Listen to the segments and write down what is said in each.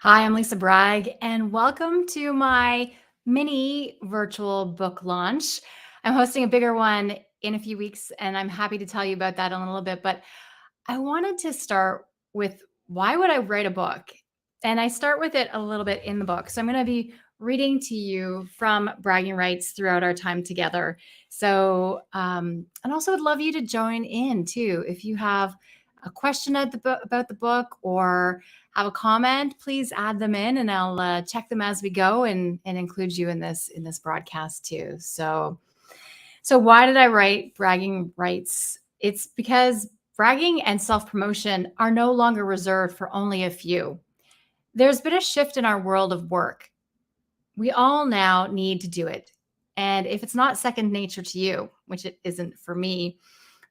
Hi, I'm Lisa Bragg, and welcome to my mini virtual book launch. I'm hosting a bigger one in a few weeks, and I'm happy to tell you about that in a little bit. But I wanted to start with why would I write a book? And I start with it a little bit in the book. So I'm going to be reading to you from bragging rights throughout our time together. And also would love you to join in too. If you have a question about the book or have a comment, please add them in, and I'll check them as we go and include you in this broadcast too. So why did I write bragging rights? It's because bragging and self-promotion are no longer reserved for only a few. There's been a shift in our world of work. We all now need to do it. And if it's not second nature to you, which it isn't for me,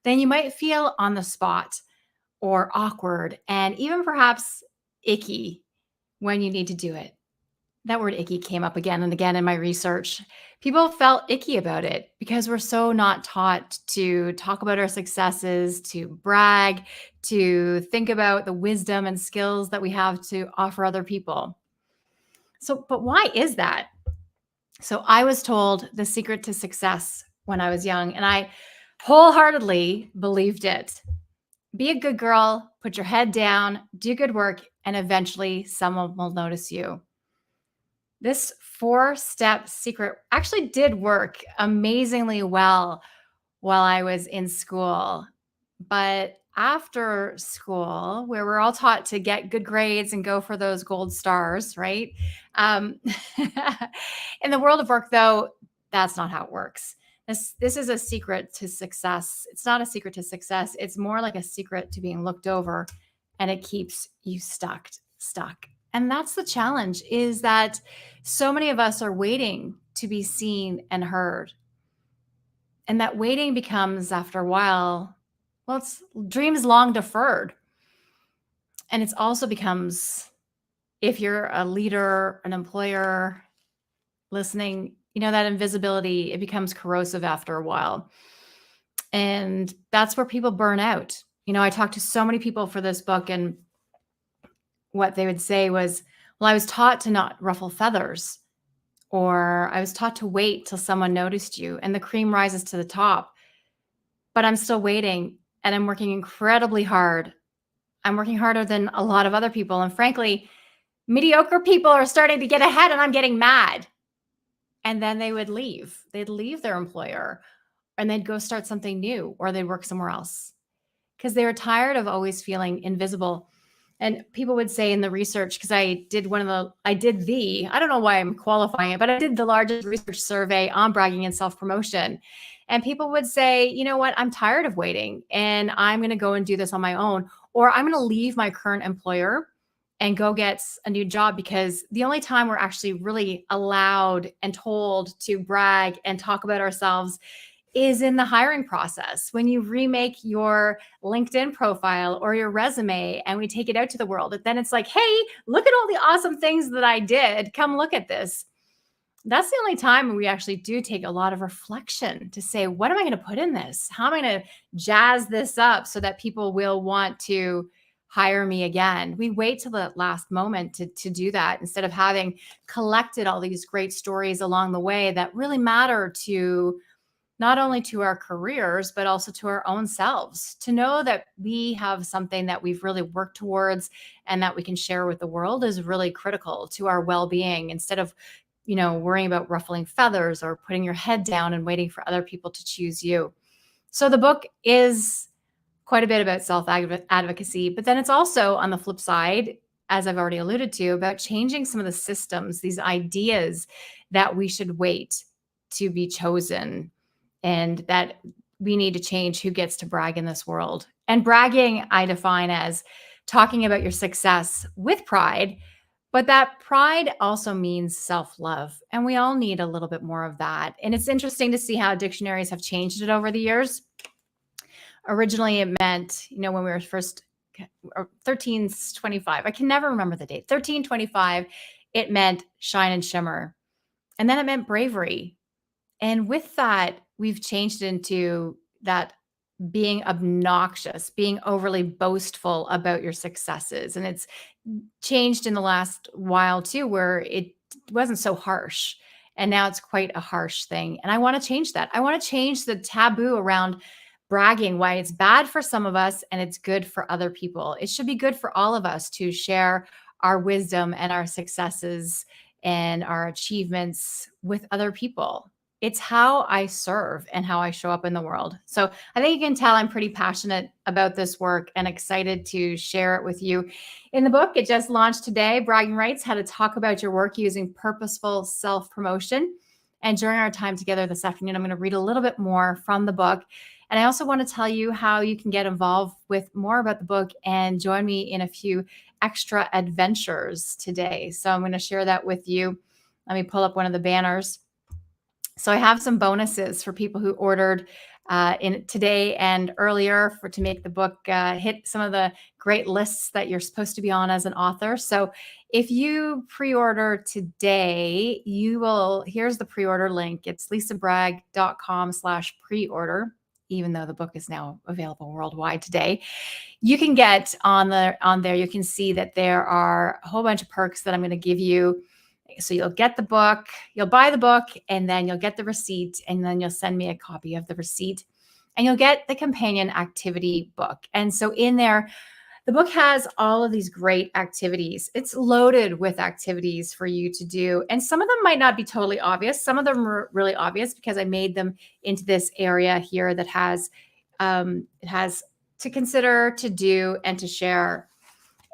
then you might feel on the spot or awkward and even perhaps icky when you need to do it. That word icky came up again and again in my research. People felt icky about it because we're so not taught to talk about our successes, to brag, to think about the wisdom and skills that we have to offer other people. But why is that? So, I was told the secret to success when I was young, and I wholeheartedly believed it. Be a good girl, put your head down, do good work, and eventually someone will notice you. This four-step secret actually did work amazingly well while I was in school. But after school, where we're all taught to get good grades and go for those gold stars, right? Um, in the world of work, though, that's not how it works. This is a secret to success. It's not a secret to success. It's more like a secret to being looked over, and it keeps you stuck. And that's the challenge, is that so many of us are waiting to be seen and heard. And that waiting becomes, after a while, well, it's dreams long deferred. And it's also becomes, if you're a leader, an employer listening, that invisibility, it becomes corrosive after a while. And that's where people burn out. I talked to so many people for this book, and what they would say was, well, I was taught to not ruffle feathers, or I was taught to wait till someone noticed you and the cream rises to the top. But I'm still waiting, and I'm working incredibly hard. I'm working harder than a lot of other people. And frankly, mediocre people are starting to get ahead, and I'm getting mad. And then they would leave. They'd leave their employer and they'd go start something new, or they'd work somewhere else because they were tired of always feeling invisible. And people would say in the research, because I don't know why I'm qualifying it, but I did the largest research survey on bragging and self-promotion. And people would say, you know what, I'm tired of waiting, and I'm going to go and do this on my own, or I'm going to leave my current employer and go get a new job, because the only time we're actually really allowed and told to brag and talk about ourselves is in the hiring process. When you remake your LinkedIn profile or your resume and we take it out to the world, then it's like, hey, look at all the awesome things that I did. Come look at this. That's the only time when we actually do take a lot of reflection to say, what am I going to put in this? How am I going to jazz this up so that people will want to hire me again? We wait till the last moment to do that, instead of having collected all these great stories along the way that really matter to not only to our careers, but also to our own selves, to know that we have something that we've really worked towards and that we can share with the world is really critical to our well-being, instead of, worrying about ruffling feathers or putting your head down and waiting for other people to choose you. So the book is quite a bit about self-advocacy, but then it's also, on the flip side, as I've already alluded to, about changing some of the systems, these ideas that we should wait to be chosen, and that we need to change who gets to brag in this world. And bragging, I define as talking about your success with pride, but that pride also means self-love. And we all need a little bit more of that. And it's interesting to see how dictionaries have changed it over the years. Originally, it meant, when we were first, 1325, I can never remember the date, 1325, it meant shine and shimmer. And then it meant bravery. And with that, we've changed it into that being obnoxious, being overly boastful about your successes. And it's changed in the last while too, where it wasn't so harsh. And now it's quite a harsh thing. And I want to change that. I want to change the taboo around bragging, why it's bad for some of us and it's good for other people. It should be good for all of us to share our wisdom and our successes and our achievements with other people. It's how I serve and how I show up in the world. So I think you can tell I'm pretty passionate about this work and excited to share it with you. In the book, it just launched today, Bragging Rights, How to Talk About Your Work Using Purposeful Self-Promotion. And during our time together this afternoon, I'm going to read a little bit more from the book. And I also want to tell you how you can get involved with more about the book and join me in a few extra adventures today. So I'm going to share that with you. Let me pull up one of the banners. So I have some bonuses for people who ordered in today and earlier to make the book hit some of the great lists that you're supposed to be on as an author. So if you pre-order today, here's the pre-order link. It's lisabragg.com/pre-order, even though the book is now available worldwide today. You can get on there, you can see that there are a whole bunch of perks that I'm going to give you. So you'll get the book, you'll buy the book, and then you'll get the receipt, and then you'll send me a copy of the receipt, and you'll get the companion activity book. And so in there, the book has all of these great activities. It's loaded with activities for you to do. And some of them might not be totally obvious. Some of them are really obvious because I made them into this area here that it has to consider, to do, and to share.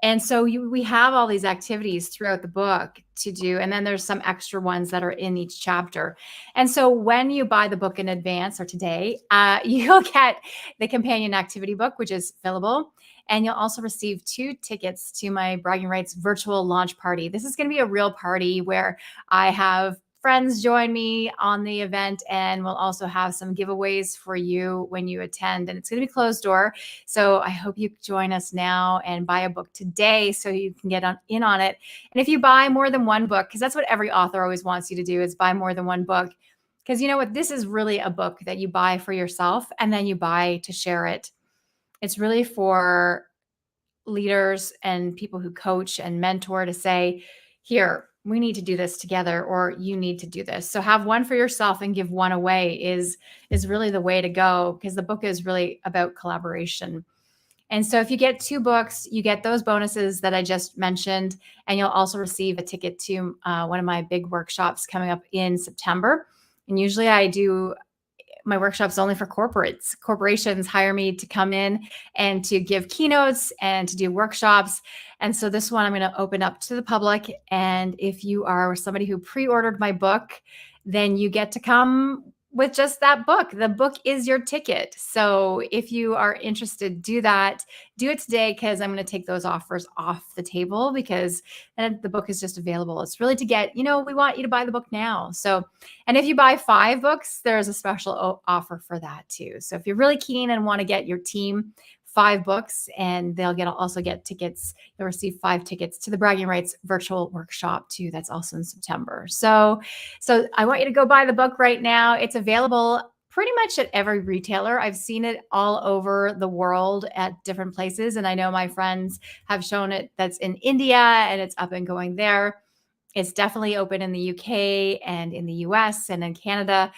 And so we have all these activities throughout the book to do. And then there's some extra ones that are in each chapter. And so when you buy the book in advance or today, you'll get the companion activity book, which is fillable. And you'll also receive 2 tickets to my Bragging Rights virtual launch party. This is going to be a real party where I have friends join me on the event, and we'll also have some giveaways for you when you attend. And it's going to be closed door. So I hope you join us now and buy a book today so you can get in on it. And if you buy more than one book, because that's what every author always wants you to do, is buy more than one book. Because you know what? This is really a book that you buy for yourself and then you buy to share it. It's really for leaders and people who coach and mentor to say, here, we need to do this together, or you need to do this. So have one for yourself and give one away is really the way to go, because the book is really about collaboration. And so if you get 2 books, you get those bonuses that I just mentioned, and you'll also receive a ticket to one of my big workshops coming up in September. And usually I do my workshops only for corporates. Corporations hire me to come in and to give keynotes and to do workshops. And so this one I'm going to open up to the public. And if you are somebody who pre-ordered my book, then you get to come with just that book. The book is your ticket. So if you are interested, do that. Do it today, because I'm going to take those offers off the table, because the book is just available. It's really to get, we want you to buy the book now. So, and if you buy 5 books, there's a special offer for that too. So if you're really keen and want to get your team 5 books, and they'll also get tickets. You'll receive 5 tickets to the Bragging Rights virtual workshop too. That's also in September. So I want you to go buy the book right now. It's available pretty much at every retailer. I've seen it all over the world at different places. And I know my friends have shown it that's in India, and it's up and going there. It's definitely open in the UK and in the US and in Canada.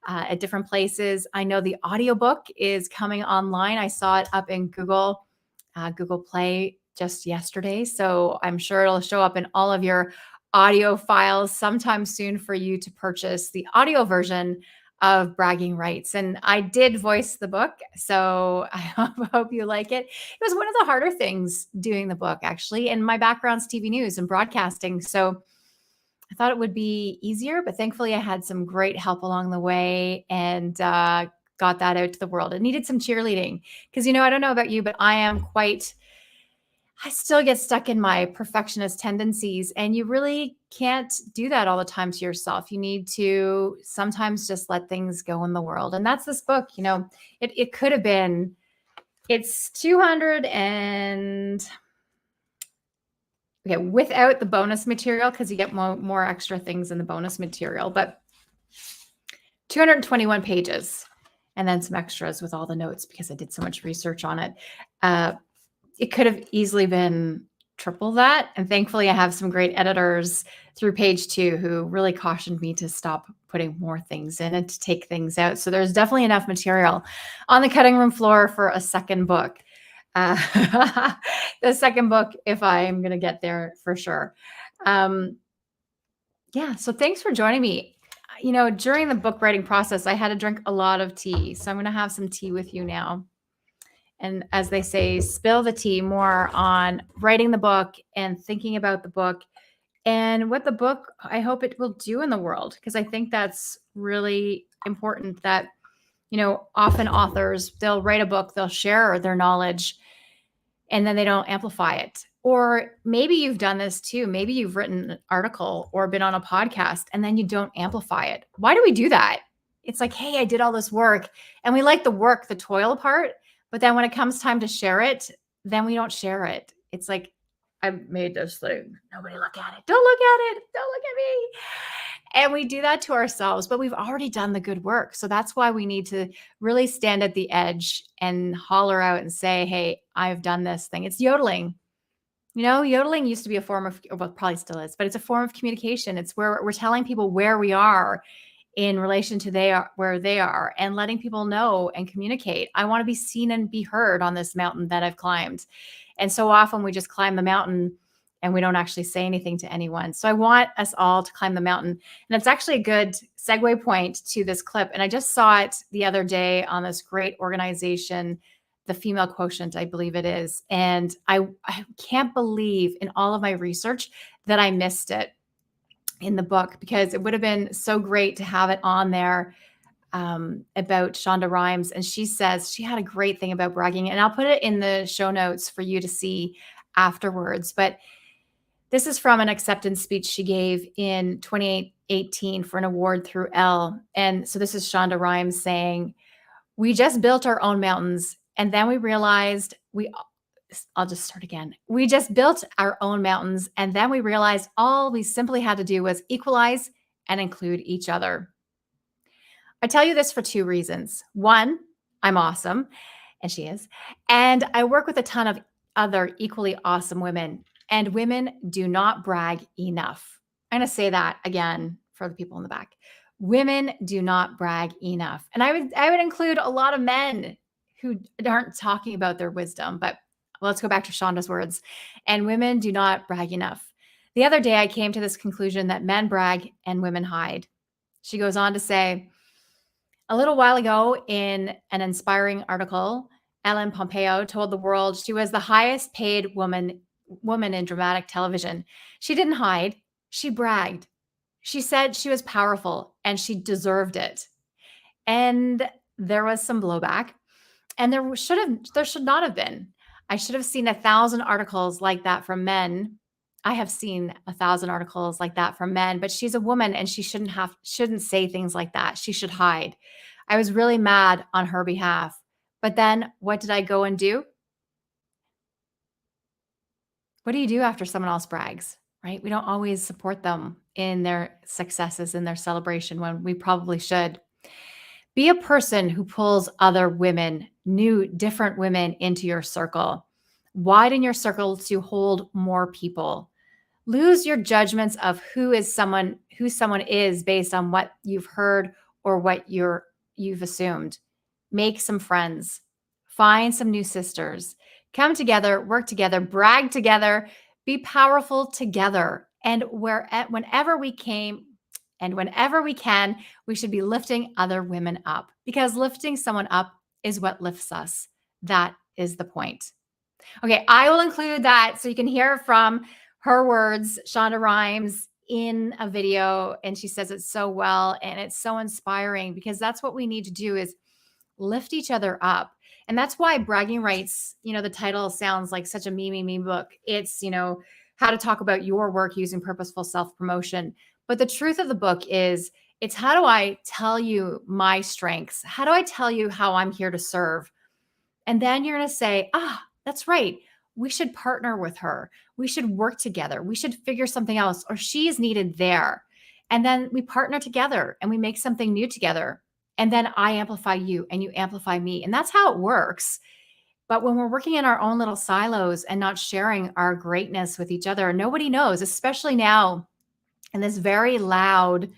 At different places. I know the audiobook is coming online. I saw it up in Google Play just yesterday. So I'm sure it'll show up in all of your audio files sometime soon for you to purchase the audio version of Bragging Rights. And I did voice the book, so I hope you like it. It was one of the harder things doing the book, actually. And my background's TV news and broadcasting. So I thought it would be easier, but thankfully I had some great help along the way and got that out to the world. It needed some cheerleading because, I don't know about you, but I still get stuck in my perfectionist tendencies, and you really can't do that all the time to yourself. You need to sometimes just let things go in the world. And that's this book. It could have been, it's 200 and okay, without the bonus material, because you get more extra things in the bonus material, but 221 pages. and then some extras with all the notes because I did so much research on it. Uh, it could have easily been triple that. And thankfully, I have some great editors through page 2 who really cautioned me to stop putting more things in and to take things out. So there's definitely enough material on the cutting room floor for a second book. The second book, if I am going to get there for sure. Yeah. So thanks for joining me. During the book writing process, I had to drink a lot of tea. So I'm going to have some tea with you now. And as they say, spill the tea more on writing the book and thinking about the book and what the book, I hope it will do in the world. Because I think that's really important that, often authors, they'll write a book, they'll share their knowledge, and then they don't amplify it. Or maybe you've done this too. Maybe you've written an article or been on a podcast and then you don't amplify it. Why do we do that? It's like, hey, I did all this work and we like the work, the toil part. But then when it comes time to share it, then we don't share it. It's like, I made this thing. Nobody look at it. Don't look at it. Don't look at me. And we do that to ourselves, but we've already done the good work. So that's why we need to really stand at the edge and holler out and say, hey, I've done this thing. It's yodeling. Yodeling used to be a form of, well, probably still is, but it's a form of communication. It's where we're telling people where we are in relation to where they are and letting people know and communicate. I want to be seen and be heard on this mountain that I've climbed. And so often we just climb the mountain and we don't actually say anything to anyone. So I want us all to climb the mountain. And it's actually a good segue point to this clip. And I just saw it the other day on this great organization, the Female Quotient, I believe it is. And I can't believe in all of my research that I missed it in the book, because it would have been so great to have it on there about Shonda Rhimes. And she says she had a great thing about bragging. And I'll put it in the show notes for you to see afterwards. But this is from an acceptance speech she gave in 2018 for an award through Elle. And so this is Shonda Rhimes saying, we just built our own mountains. And then we realized I'll just start again. We just built our own mountains. And then we realized all we simply had to do was equalize and include each other. I tell you this for 2 reasons. One, I'm awesome, and she is. And I work with a ton of other equally awesome women, and women do not brag enough. I'm going to say that again for the people in the back. Women do not brag enough. And I would include a lot of men who aren't talking about their wisdom, but let's go back to Shonda's words. And women do not brag enough. The other day, I came to this conclusion that men brag and women hide. She goes on to say, a little while ago in an inspiring article, Ellen Pompeo told the world she was the highest paid woman in dramatic television. She didn't hide. She bragged. She said she was powerful and she deserved it. And there was some blowback. And there should not have been. I should have seen 1,000 articles like that from men. I have seen 1,000 articles like that from men, but she's a woman and she shouldn't say things like that. She should hide. I was really mad on her behalf. But then what did I go and do? What do you do after someone else brags, right? We don't always support them in their successes, in their celebration, when we probably should. Be a person who pulls other women, new, different women into your circle. Widen your circle to hold more people. Lose your judgments of who someone is based on what you've heard or what you've assumed. Make some friends. Find some new sisters. Come together, work together, brag together, be powerful together. And whenever we can, we should be lifting other women up, because lifting someone up is what lifts us. That is the point. Okay, I will include that so you can hear from her words, Shonda Rhimes, in a video. And she says it so well. And it's so inspiring, because that's what we need to do, is lift each other up. And that's why Bragging Rights, the title sounds like such a me book. It's, how to talk about your work using purposeful self-promotion. But the truth of the book is, it's how do I tell you my strengths? How do I tell you how I'm here to serve? And then you're going to say, that's right. We should partner with her. We should work together. We should figure something else, or she's needed there. And then we partner together and we make something new together. And then I amplify you and you amplify me. And that's how it works. But when we're working in our own little silos and not sharing our greatness with each other, nobody knows, especially now in this very loud,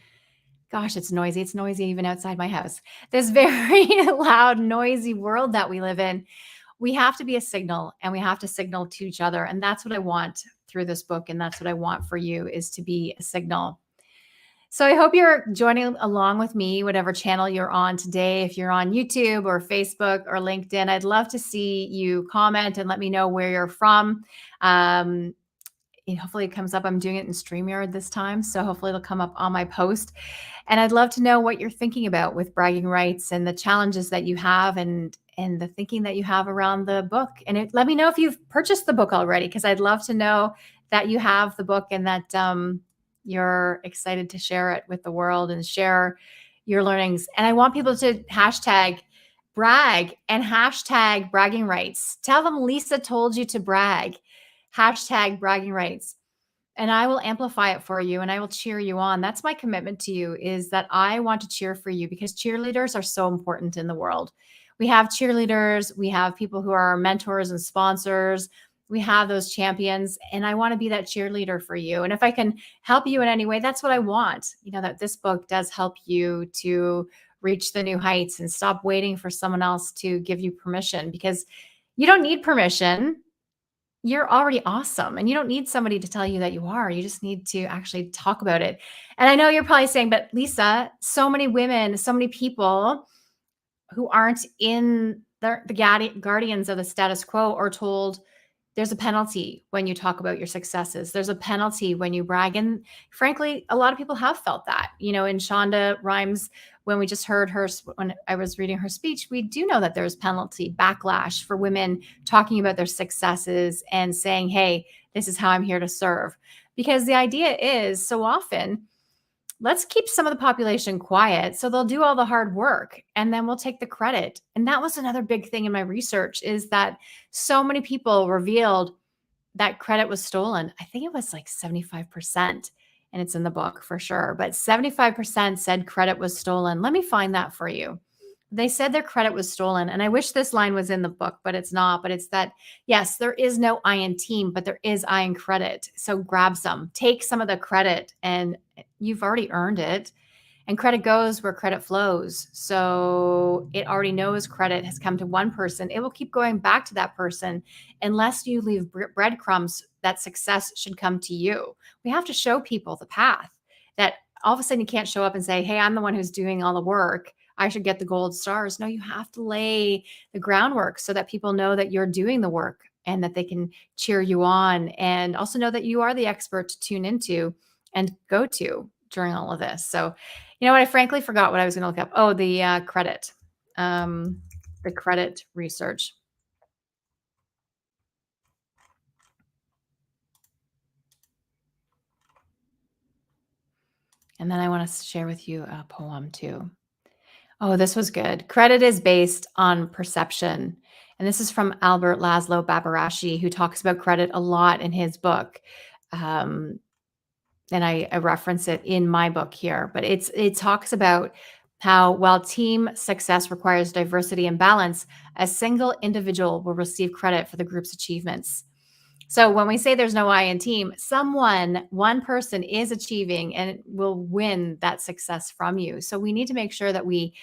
gosh, it's noisy. It's noisy even outside my house. This very loud, noisy world that we live in. We have to be a signal and we have to signal to each other. And that's what I want through this book. And that's what I want for you is to be a signal. So I hope you're joining along with me, whatever channel you're on today. If you're on YouTube or Facebook or LinkedIn, I'd love to see you comment and let me know where you're from. Um, hopefully it comes up. I'm doing it in StreamYard this time. So hopefully it'll come up on my post. And I'd love to know what you're thinking about with bragging rights and the challenges that you have and the thinking that you have around the book. And let me know if you've purchased the book already, because I'd love to know that you have the book and that you're excited to share it with the world and share your learnings. And I want people to hashtag brag and hashtag bragging rights. Tell them Lisa told you to brag. Hashtag bragging rights. And I will amplify it for you and I will cheer you on. That's my commitment to you, is that I want to cheer for you because cheerleaders are so important in the world. We have cheerleaders, we have people who are our mentors and sponsors. We have those champions, and I want to be that cheerleader for you. And if I can help you in any way, that's what I want. That this book does help you to reach the new heights and stop waiting for someone else to give you permission, because you don't need permission. You're already awesome, and you don't need somebody to tell you that you are. You just need to actually talk about it. And I know you're probably saying, but Lisa, so many women, so many people who aren't in the guardians of the status quo are told there's a penalty when you talk about your successes. There's a penalty when you brag. And frankly, a lot of people have felt that. In Shonda Rhimes, when we just heard her, when I was reading her speech, we do know that there's penalty, backlash for women talking about their successes and saying, hey, this is how I'm here to serve. Because the idea is so often, let's keep some of the population quiet so they'll do all the hard work and then we'll take the credit. And that was another big thing in my research, is that so many people revealed that credit was stolen. I think it was like 75%, and it's in the book for sure, but 75% said credit was stolen. Let me find that for you. They said their credit was stolen. And I wish this line was in the book, but it's not. But it's that, yes, there is no I in team, but there is I in credit. So grab some, take some of the credit, and you've already earned it. And credit goes where credit flows. So it already knows credit has come to one person. It will keep going back to that person unless you leave breadcrumbs that success should come to you. We have to show people the path, that all of a sudden you can't show up and say, hey, I'm the one who's doing all the work, I should get the gold stars. No, you have to lay the groundwork so that people know that you're doing the work and that they can cheer you on, and also know that you are the expert to tune into and go to during all of this. So, you know what? I frankly forgot what I was going to look up. Oh, the credit research. And then I want to share with you a poem too. Oh, this was good. Credit is based on perception. And this is from Albert Laszlo Babarashi, who talks about credit a lot in his book. Um, and I reference it in my book here, but it talks about how, while team success requires diversity and balance, a single individual will receive credit for the group's achievements. So when we say there's no I in team, one person is achieving and will win that success from you. So we need to make sure that we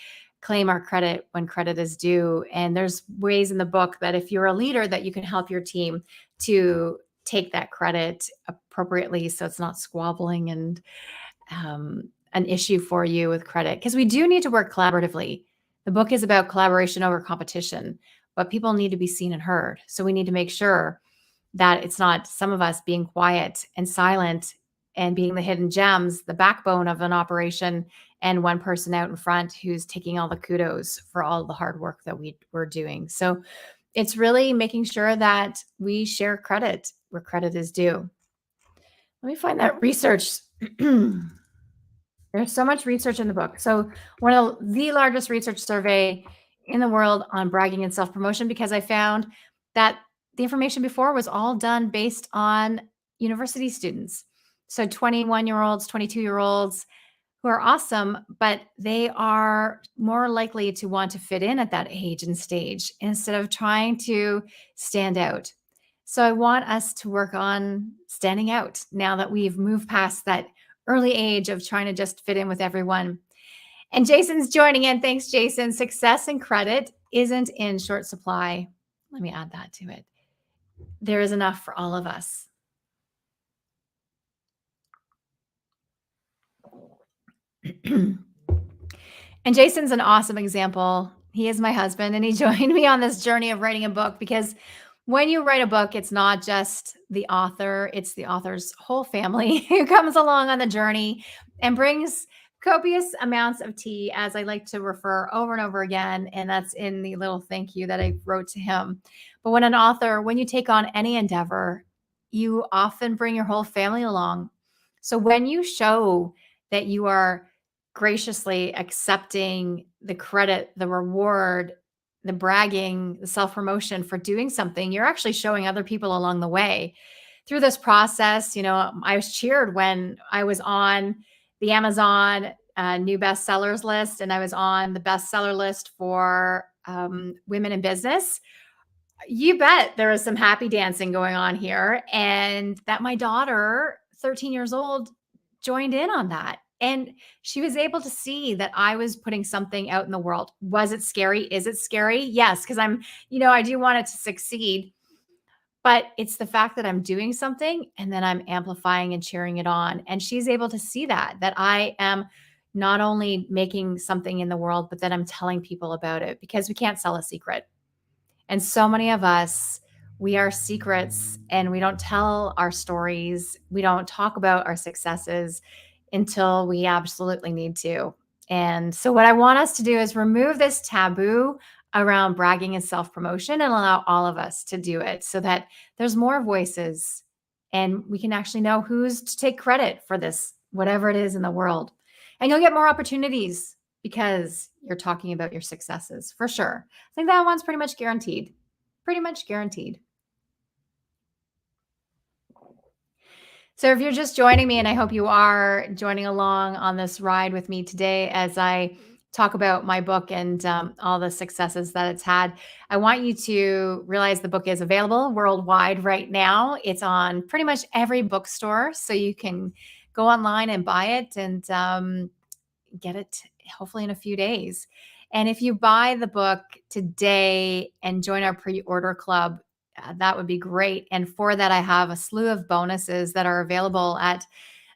claim our credit when credit is due. And there's ways in the book that if you're a leader, that you can help your team to take that credit appropriately, so it's not squabbling and an issue for you with credit. Because we do need to work collaboratively. The book is about collaboration over competition, but people need to be seen and heard. So we need to make sure that it's not some of us being quiet and silent and being the hidden gems, the backbone of an operation, and one person out in front who's taking all the kudos for all the hard work that we're doing. So it's really making sure that we share credit where credit is due. Let me find that research. There's so much research in the book. So one of the largest research survey in the world on bragging and self-promotion, because I found that the information before was all done based on university students. So 21-year-olds, 22-year-olds, who are awesome, but they are more likely to want to fit in at that age and stage instead of trying to stand out. So I want us to work on standing out now that we've moved past that early age of trying to just fit in with everyone. And Jason's joining in. Thanks, Jason. Success and credit isn't in short supply. Let me add that to it. There is enough for all of us. And Jason's an awesome example. He is my husband, and he joined me on this journey of writing a book because when you write a book, it's not just the author, it's the author's whole family who comes along on the journey and brings copious amounts of tea, as I like to refer over and over again. And that's in the little thank you that I wrote to him. But when you take on any endeavor, you often bring your whole family along. So when you show that you are graciously accepting the credit, the reward, the bragging, the self promotion for doing something, you're actually showing other people along the way. Through this process, I was cheered when I was on the Amazon new bestsellers list and I was on the bestseller list for women in business. You bet there was some happy dancing going on here, and that my daughter, 13 years old, joined in on that. And she was able to see that I was putting something out in the world. Was it scary? Is it scary? Yes, because I do want it to succeed, but it's the fact that I'm doing something and then I'm amplifying and cheering it on. And she's able to see that I am not only making something in the world, but that I'm telling people about it because we can't sell a secret. And so many of us, we are secrets and we don't tell our stories. We don't talk about our successes until we absolutely need to. And so, what I want us to do is remove this taboo around bragging and self promotion and allow all of us to do it so that there's more voices and we can actually know who's to take credit for this, whatever it is in the world. And you'll get more opportunities because you're talking about your successes for sure. I think that one's pretty much guaranteed. Pretty much guaranteed. So if you're just joining me, and I hope you are joining along on this ride with me today as I talk about my book and all the successes that it's had, I want you to realize the book is available worldwide right now. It's on pretty much every bookstore, so you can go online and buy it and get it hopefully in a few days. And if you buy the book today and join our pre-order club, that would be great. And for that, I have a slew of bonuses that are available at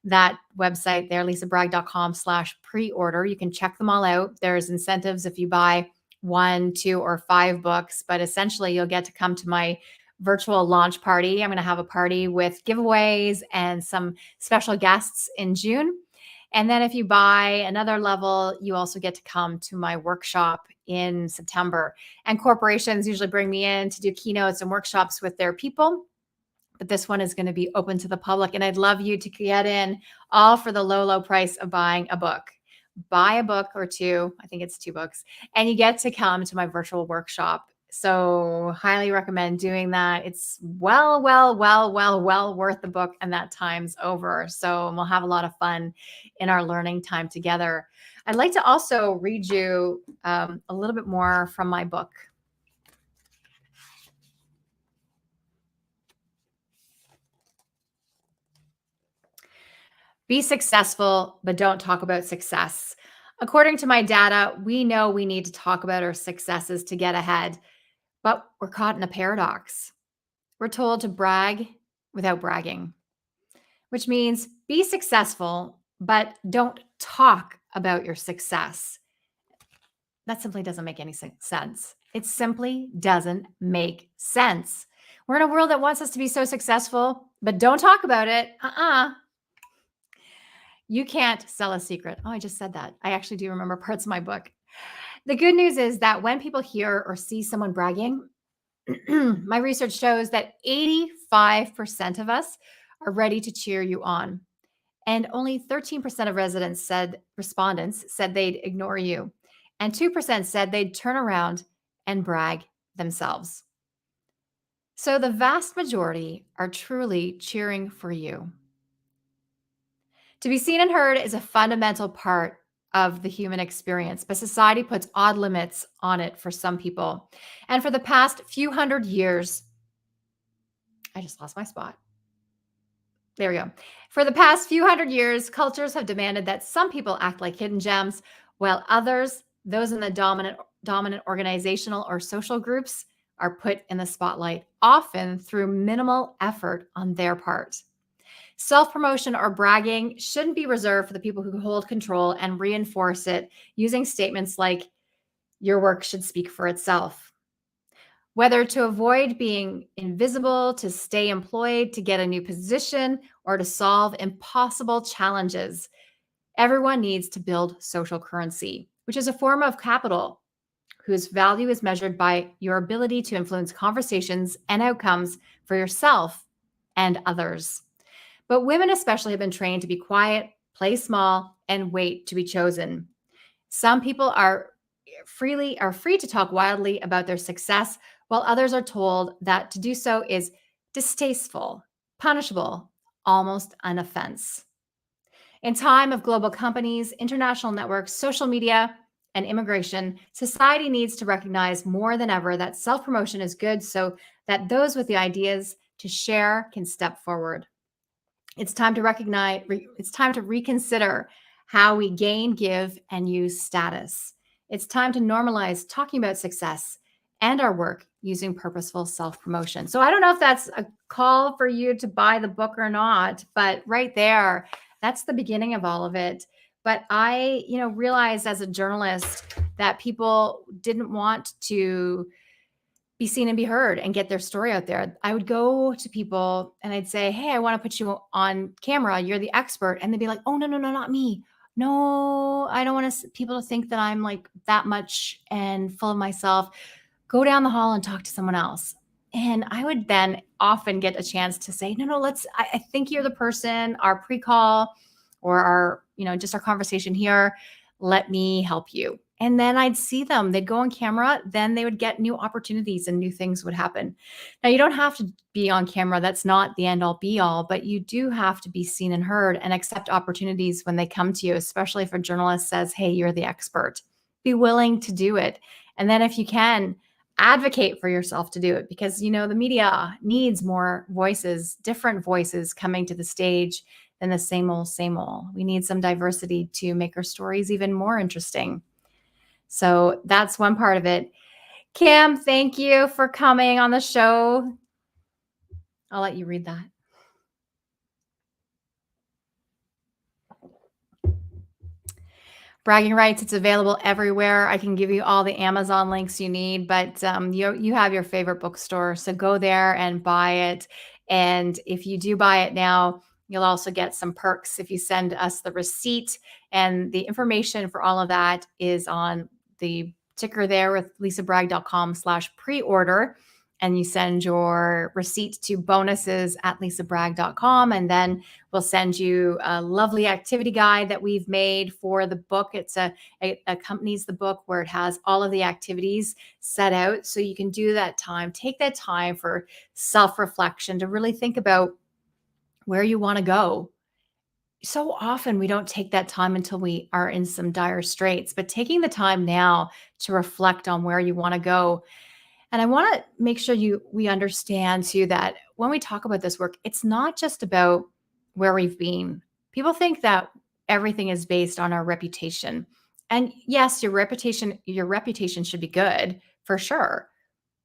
that website there, lisabragg.com/pre-order. You can check them all out. There's incentives if you buy 1, 2, or 5 books, but essentially you'll get to come to my virtual launch party. I'm going to have a party with giveaways and some special guests in June. And then if you buy another level, you also get to come to my workshop in September. And corporations usually bring me in to do keynotes and workshops with their people. But this one is going to be open to the public. And I'd love you to get in all for the low, low price of buying a book. Buy a book or two. I think it's 2 books. And you get to come to my virtual workshop. So highly recommend doing that. It's well worth the book and that time's over. So we'll have a lot of fun in our learning time together. I'd like to also read you a little bit more from my book. Be successful, but don't talk about success. According to my data, we know we need to talk about our successes to get ahead, but we're caught in a paradox. We're told to brag without bragging, which means be successful, but don't talk about your success. That simply doesn't make any sense. It simply doesn't make sense. We're in a world that wants us to be so successful, but don't talk about it. You can't sell a secret. Oh, I just said that. I actually do remember parts of my book. The good news is that when people hear or see someone bragging, my research shows that 85% of us are ready to cheer you on. And only 13% of respondents said they'd ignore you. And 2% said they'd turn around and brag themselves. So the vast majority are truly cheering for you. To be seen and heard is a fundamental part of the human experience, but society puts odd limits on it for some people. And for the past few hundred years, I just lost my spot. There we go. For the past few hundred years, cultures have demanded that some people act like hidden gems, while others, those in the dominant organizational or social groups, are put in the spotlight, often through minimal effort on their part. Self promotion or bragging shouldn't be reserved for the people who hold control and reinforce it using statements like, your work should speak for itself. Whether to avoid being invisible, to stay employed, to get a new position, or to solve impossible challenges, everyone needs to build social currency, which is a form of capital whose value is measured by your ability to influence conversations and outcomes for yourself and others. But women, especially, have been trained to be quiet, play small, and wait to be chosen. Some people are free to talk wildly about their success, while others are told that to do so is distasteful, punishable, almost an offense. In time of global companies, international networks, social media, and immigration, society needs to recognize more than ever that self-promotion is good so that those with the ideas to share can step forward. It's time to reconsider how we gain, give, and use status. It's time to normalize talking about success and our work using purposeful self-promotion. So I don't know if that's a call for you to buy the book or not, but right there, that's the beginning of all of it. But I, realized as a journalist that people didn't want to be seen and be heard and get their story out there. I would go to people and I'd say, "Hey, I want to put you on camera. You're the expert." And they'd be like, "Oh, no, no, no, not me. No, I don't want people to think that I'm like that much and full of myself. Go down the hall and talk to someone else." And I would then often get a chance to say, "No, no, I think you're the person, our pre-call or our, just our conversation here. Let me help you." And then I'd see them, they'd go on camera, then they would get new opportunities and new things would happen. Now, you don't have to be on camera. That's not the end all be all, but you do have to be seen and heard and accept opportunities when they come to you, especially if a journalist says, "Hey, you're the expert." Be willing to do it. And then if you can, advocate for yourself to do it because, the media needs more voices, different voices coming to the stage than the same old, same old. We need some diversity to make our stories even more interesting. So that's one part of it. Kim, thank you for coming on the show. I'll let you read that. Bragging Rights, it's available everywhere. I can give you all the Amazon links you need, but you have your favorite bookstore, so go there and buy it. And if you do buy it now, you'll also get some perks if you send us the receipt. And the information for all of that is on the ticker there with lisabragg.com/pre-order. And you send your receipt to bonuses@lisabragg.com. And then we'll send you a lovely activity guide that we've made for the book. It accompanies the book where it has all of the activities set out. So you can do that time, take that time for self-reflection to really think about where you want to go. So often we don't take that time until we are in some dire straits, but taking the time now to reflect on where you want to go. And I want to make sure we understand too that when we talk about this work, it's not just about where we've been. People think that everything is based on our reputation. And yes, your reputation should be good for sure.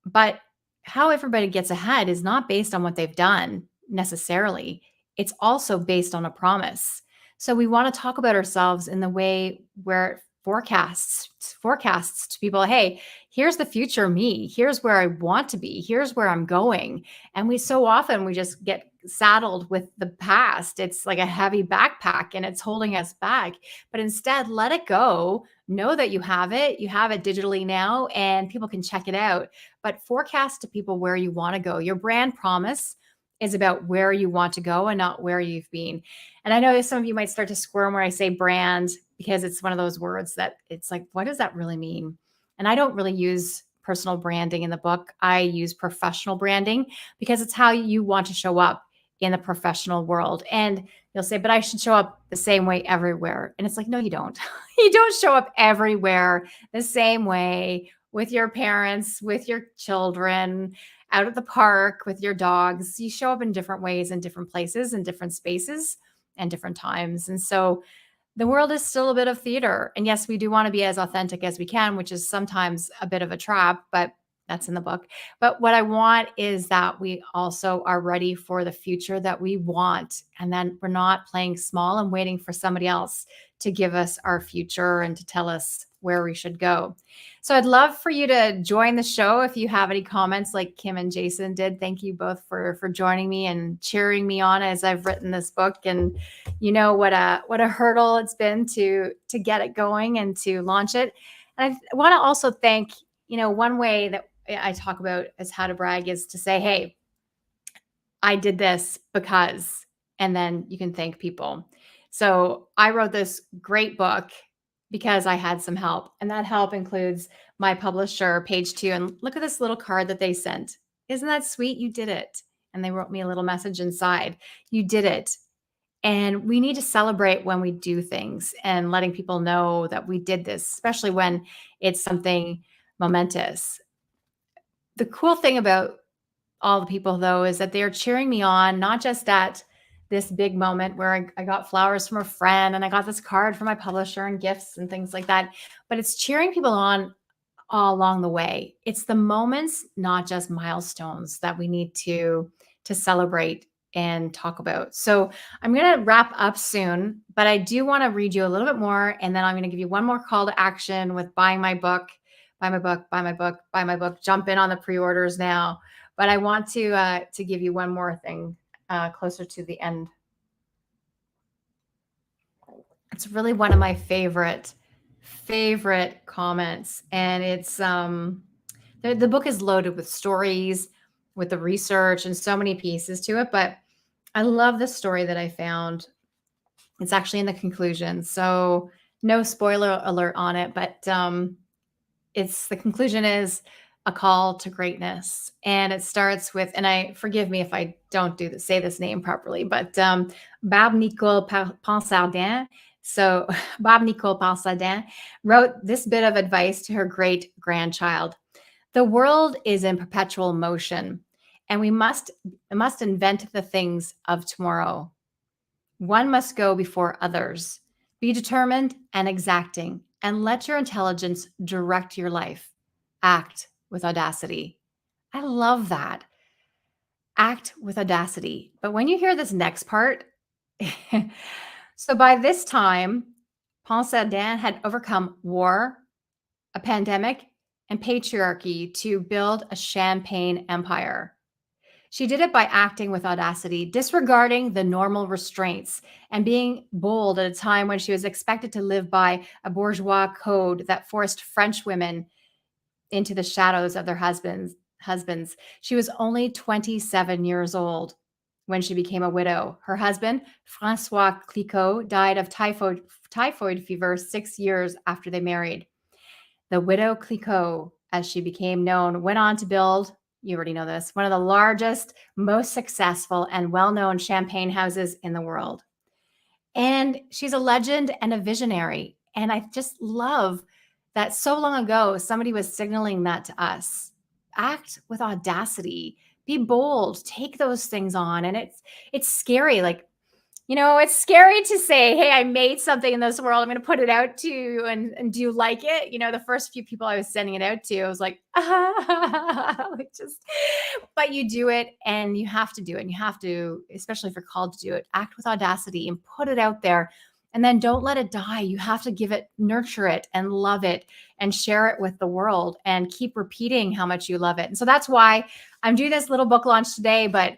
But how everybody gets ahead is not based on what they've done necessarily. It's also based on a promise. So we want to talk about ourselves in the way where it forecasts to people, "Hey, here's the future me. Here's where I want to be. Here's where I'm going." And we just get saddled with the past. It's like a heavy backpack and it's holding us back. But instead, let it go. Know that you have it. You have it digitally now and people can check it out. But forecast to people where you want to go. Your brand promise is about where you want to go and not where you've been. And I know some of you might start to squirm where I say brand because it's one of those words that it's like, what does that really mean? And I don't really use personal branding in the book. I use professional branding because it's how you want to show up in the professional world. And you'll say, but I should show up the same way everywhere. And it's like, no, you don't. You don't show up everywhere the same way with your parents, with your children, out at the park, with your dogs. You show up in different ways in different places and different spaces and different times. And so the world is still a bit of theater. And yes, we do want to be as authentic as we can, which is sometimes a bit of a trap, but that's in the book. But what I want is that we also are ready for the future that we want. And then we're not playing small and waiting for somebody else to give us our future and to tell us where we should go. So I'd love for you to join the show if you have any comments like Kim and Jason did. Thank you both for joining me and cheering me on as I've written this book. And you know what a hurdle it's been to get it going and to launch it. And I want to also thank, one way that I talk about as how to brag is to say, hey, I did this because, and then you can thank people. So I wrote this great book because I had some help. And that help includes my publisher, Page Two. And look at this little card that they sent. Isn't that sweet? You did it. And they wrote me a little message inside. You did it. And we need to celebrate when we do things and letting people know that we did this, especially when it's something momentous. The cool thing about all the people, though, is that they're cheering me on, not just at this big moment where I got flowers from a friend and I got this card from my publisher and gifts and things like that, but it's cheering people on all along the way. It's the moments, not just milestones, that we need to celebrate and talk about. So I'm going to wrap up soon, but I do want to read you a little bit more, and then I'm going to give you one more call to action with buying my book, buy my book, buy my book, buy my book. Jump in on the pre-orders now. But I want to give you one more thing closer to the end. It's really one of my favorite comments, and it's the book is loaded with stories, with the research, and so many pieces to it. But I love the story that I found. It's actually in the conclusion, so no spoiler alert on it. But it's the conclusion is a call to greatness, and it starts with, and I forgive me if I don't say this name properly, but Bob Nicole Ponsardin. So Bob Nicole Ponsardin wrote this bit of advice to her great grandchild: the world is in perpetual motion, and we must invent the things of tomorrow. One must go before others. Be determined and exacting, and let your intelligence direct your life. Act with audacity. I love that. Act with audacity. But when you hear this next part, so by this time, Ponsardin had overcome war, a pandemic, and patriarchy to build a champagne empire. She did it by acting with audacity, disregarding the normal restraints, and being bold at a time when she was expected to live by a bourgeois code that forced French women into the shadows of their husbands. She was only 27 years old when she became a widow. Her husband, Francois Clicquot, died of typhoid fever 6 years after they married. The widow Clicquot, as she became known, went on to build, you already know this, one of the largest, most successful, and well-known champagne houses in the world. And she's a legend and a visionary. And I just love that so long ago, somebody was signaling that to us. Act with audacity, be bold, take those things on. And it's scary. Like, it's scary to say, hey, I made something in this world. I'm going to put it out to you. And do you like it? The first few people I was sending it out to, I was like, but you do it, and you have to do it. And you have to, especially if you're called to do it, act with audacity and put it out there. And then don't let it die. You have to nurture it and love it and share it with the world and keep repeating how much you love it. And so that's why I'm doing this little book launch today, but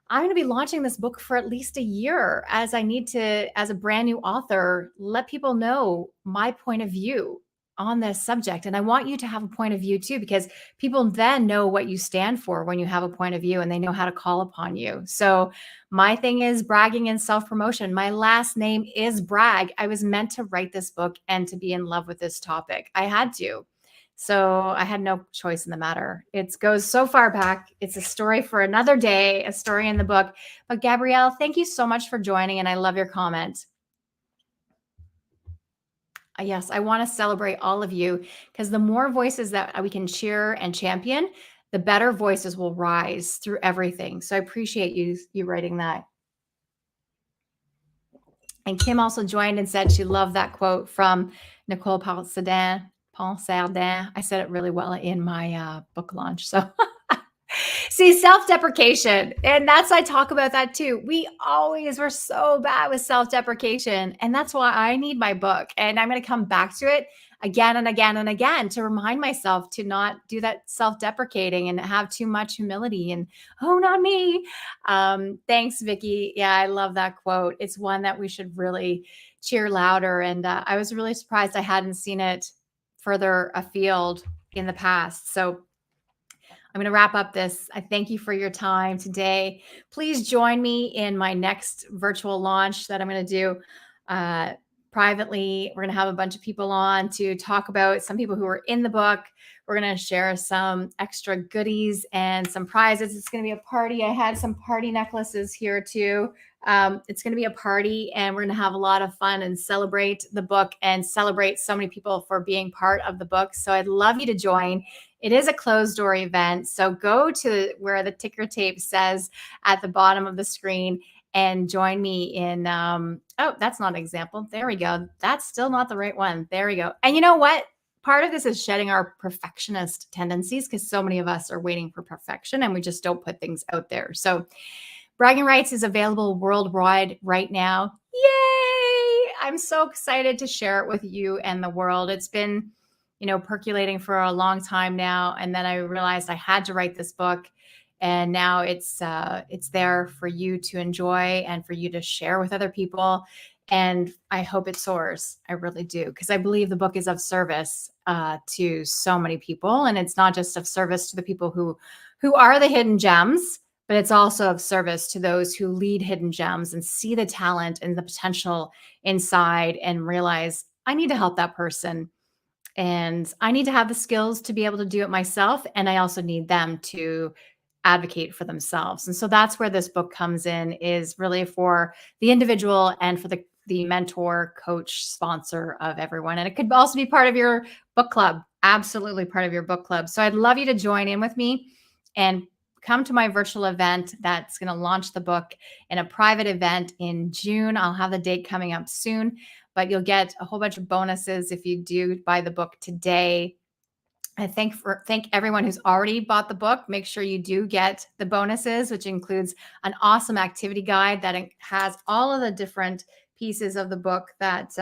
I'm going to be launching this book for at least a year, as I need to, as a brand new author, let people know my point of view on this subject. And I want you to have a point of view too, because people then know what you stand for when you have a point of view, and they know how to call upon you. So my thing is bragging and self-promotion. My last name is Bragg. I was meant to write this book and to be in love with this topic. I had to. So I had no choice in the matter. It goes so far back. It's a story for another day, a story in the book. But Gabrielle, thank you so much for joining, and I love your comment. Yes, I want to celebrate all of you, because the more voices that we can cheer and champion, the better voices will rise through everything. So I appreciate you writing that. And Kim also joined and said she loved that quote from Nicole Ponsardin. Ponsardin. I said it really well in my book launch. So see, self-deprecation. And I talk about that too. We always were so bad with self-deprecation. And that's why I need my book. And I'm going to come back to it again and again and again to remind myself to not do that self-deprecating and have too much humility and, oh, not me. Thanks, Vicky. Yeah, I love that quote. It's one that we should really cheer louder. And I was really surprised I hadn't seen it further afield in the past. So I'm going to wrap up this. I thank you for your time today. Please join me in my next virtual launch that I'm going to do privately. We're going to have a bunch of people on to talk about some people who are in the book. We're going to share some extra goodies and some prizes. It's going to be a party. I had some party necklaces here too. It's going to be a party, and we're going to have a lot of fun and celebrate the book and celebrate so many people for being part of the book. So I'd love you to join. It is a closed door event. So go to where the ticker tape says at the bottom of the screen and join me in. Oh, that's not an example. There we go. That's still not the right one. There we go. And you know what? Part of this is shedding our perfectionist tendencies, because so many of us are waiting for perfection and we just don't put things out there. So Bragging Rights is available worldwide right now. Yay! I'm so excited to share it with you and the world. It's been, percolating for a long time now. And then I realized I had to write this book. And now it's there for you to enjoy and for you to share with other people. And I hope it soars. I really do, because I believe the book is of service to so many people. And it's not just of service to the people who are the hidden gems, but it's also of service to those who lead hidden gems and see the talent and the potential inside and realize I need to help that person. And I need to have the skills to be able to do it myself. And I also need them to advocate for themselves. And so that's where this book comes in, is really for the individual and for the mentor, coach, sponsor of everyone. And it could also be part of your book club, absolutely part of your book club. So I'd love you to join in with me and come to my virtual event that's going to launch the book in a private event in June. I'll have the date coming up soon, but you'll get a whole bunch of bonuses if you do buy the book today. I thank everyone who's already bought the book. Make sure you do get the bonuses, which includes an awesome activity guide that has all of the different pieces of the book that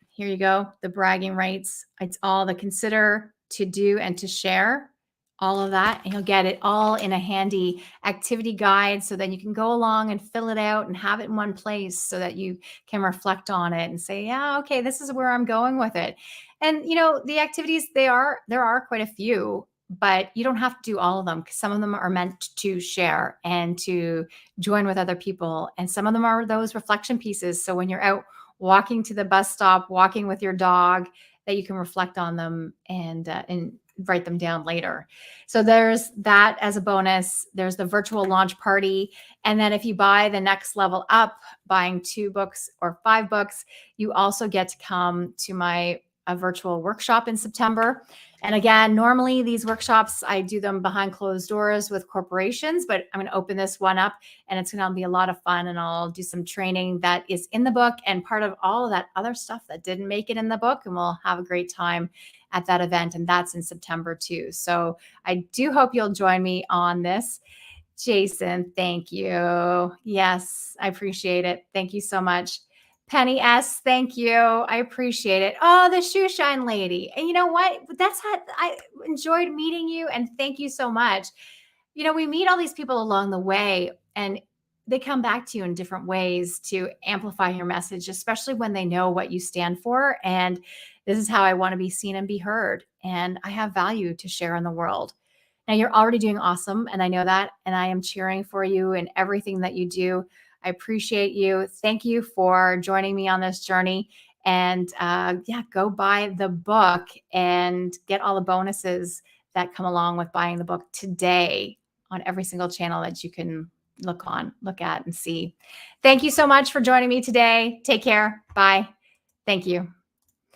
here you go, the bragging rights. It's all the consider, to do, and to share, all of that. And you'll get it all in a handy activity guide. So then you can go along and fill it out and have it in one place so that you can reflect on it and say, yeah, okay, this is where I'm going with it. And the activities, there are quite a few, but you don't have to do all of them, because some of them are meant to share and to join with other people. And some of them are those reflection pieces. So when you're out walking to the bus stop, walking with your dog, that you can reflect on them and write them down later. So there's that as a bonus. There's the virtual launch party. And then if you buy the next level up, buying 2 books or 5 books, you also get to come to my virtual workshop in September. And again, normally these workshops, I do them behind closed doors with corporations, but I'm going to open this one up, and it's going to be a lot of fun. And I'll do some training that is in the book and part of all of that other stuff that didn't make it in the book. And we'll have a great time at that event. And that's in September too. So I do hope you'll join me on this. Jason, thank you. Yes, I appreciate it. Thank you so much. Penny S, thank you. I appreciate it. Oh, the shoe shine lady. And you know what? That's how I enjoyed meeting you. And thank you so much. We meet all these people along the way, and they come back to you in different ways to amplify your message, especially when they know what you stand for. And this is how I want to be seen and be heard. And I have value to share in the world. Now, you're already doing awesome, and I know that, and I am cheering for you in everything that you do. I appreciate you. Thank you for joining me on this journey. And yeah, go buy the book and get all the bonuses that come along with buying the book today on every single channel that you can look at and see. Thank you so much for joining me today. Take care. Bye. Thank you.